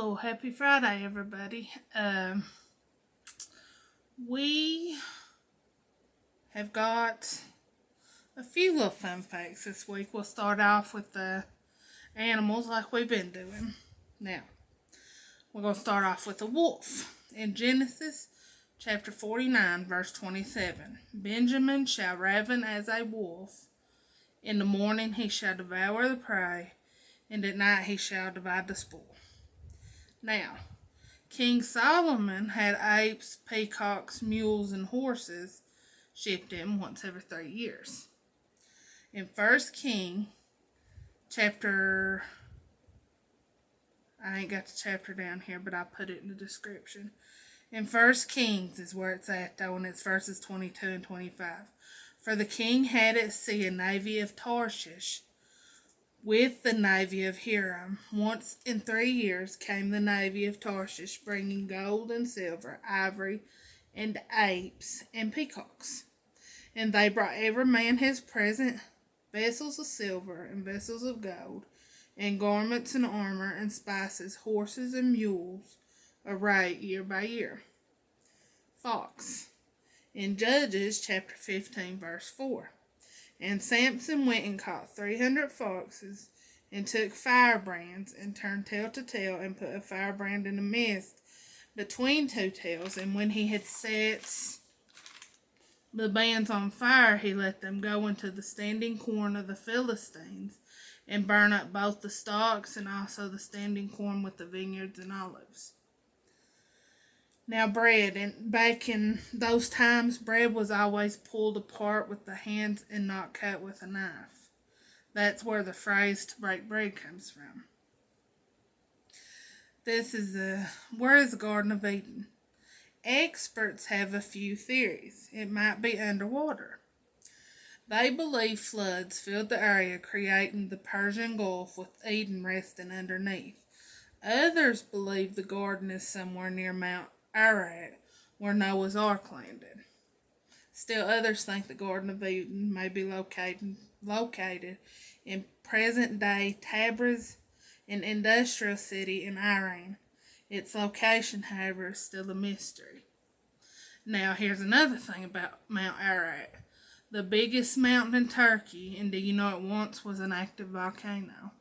So, happy Friday, everybody. We have got a few little fun facts this week. We'll start off with the animals like we've been doing. Now, we're going to start off with the wolf. In Genesis chapter 49, verse 27, Benjamin shall raven as a wolf. In the morning he shall devour the prey, and at night he shall divide the spoil. Now, King Solomon had apes, peacocks, mules, and horses shipped him once every 3 years. In 1 King, chapter, I ain't got the chapter down here, but I put it in the description. In 1 Kings is where it's at, though, and it's verses 22 and 25. For the king had at sea a navy of Tarshish with the navy of Hiram. Once in 3 years came the navy of Tarshish, bringing gold and silver, ivory, and apes and peacocks. And they brought every man his present, vessels of silver and vessels of gold, and garments and armor and spices, horses and mules, array year by year. Fox. In Judges chapter 15, verse 4. And Samson went and caught 300 foxes, and took firebrands, and turned tail to tail, and put a firebrand in the midst between two tails. And when he had set the bands on fire, he let them go into the standing corn of the Philistines, and burn up both the stalks and also the standing corn with the vineyards and olives. Now bread, and back in those times, bread was always pulled apart with the hands and not cut with a knife. That's where the phrase to break bread comes from. Where is the Garden of Eden? Experts have a few theories. It might be underwater. They believe floods filled the area, creating the Persian Gulf with Eden resting underneath. Others believe the garden is somewhere near Mount Irak, where Noah's Ark landed. Still others think the Garden of Eden may be located in present-day Tabriz, an industrial city in Iran. Its location, however, is still a mystery. Now, here's another thing about Mount Irak. The biggest mountain in Turkey, and do you know it once was an active volcano?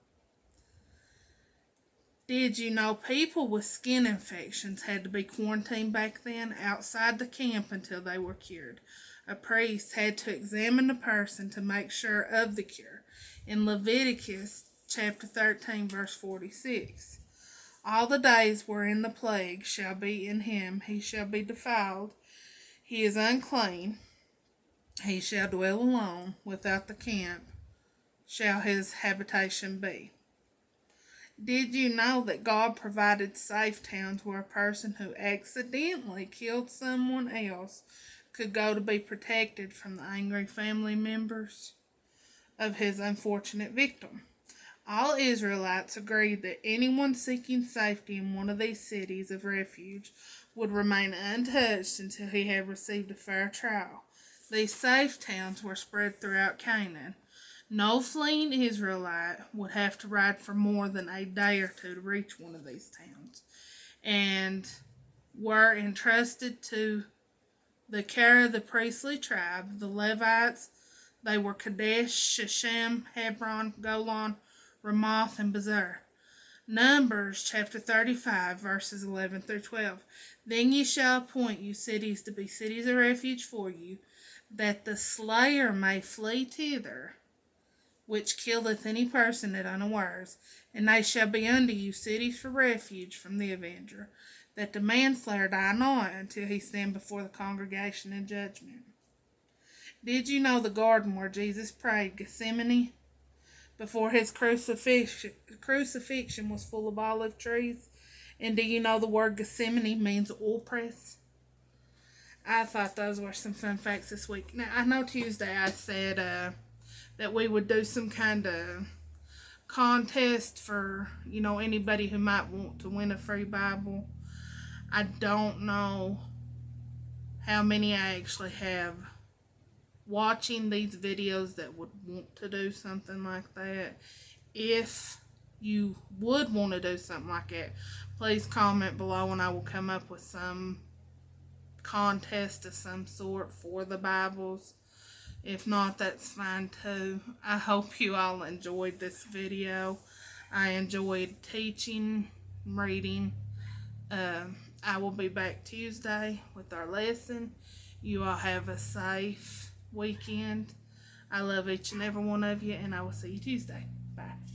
Did you know people with skin infections had to be quarantined back then outside the camp until they were cured? A priest had to examine the person to make sure of the cure. In Leviticus chapter 13, verse 46, all the days wherein the plague shall be in him, he shall be defiled. He is unclean. He shall dwell alone. Without the camp shall his habitation be. Did you know that God provided safe towns where a person who accidentally killed someone else could go to be protected from the angry family members of his unfortunate victim? All Israelites agreed that anyone seeking safety in one of these cities of refuge would remain untouched until he had received a fair trial. These safe towns were spread throughout Canaan. No fleeing Israelite would have to ride for more than a day or two to reach one of these towns, and were entrusted to the care of the priestly tribe, the Levites. They were Kadesh, Shechem, Hebron, Golan, Ramoth, and Bezer. Numbers chapter 35, verses 11 through 12. Then ye shall appoint you cities to be cities of refuge for you, that the slayer may flee thither, which killeth any person at unawares, and they shall be unto you cities for refuge from the avenger, that the manslayer die not until he stand before the congregation in judgment. Did you know the garden where Jesus prayed, Gethsemane, before his crucifixion was full of olive trees? And do you know the word Gethsemane means oil press? I thought those were some fun facts this week. Now, I know Tuesday I said that we would do some kind of contest for, anybody who might want to win a free Bible. I don't know how many I actually have watching these videos that would want to do something like that. If you would want to do something like that, please comment below and I will come up with some contest of some sort for the Bibles. If not, that's fine too. I hope you all enjoyed this video. I enjoyed teaching, reading. I will be back Tuesday with our lesson. You all have a safe weekend. I love each and every one of you, and I will see you Tuesday. Bye.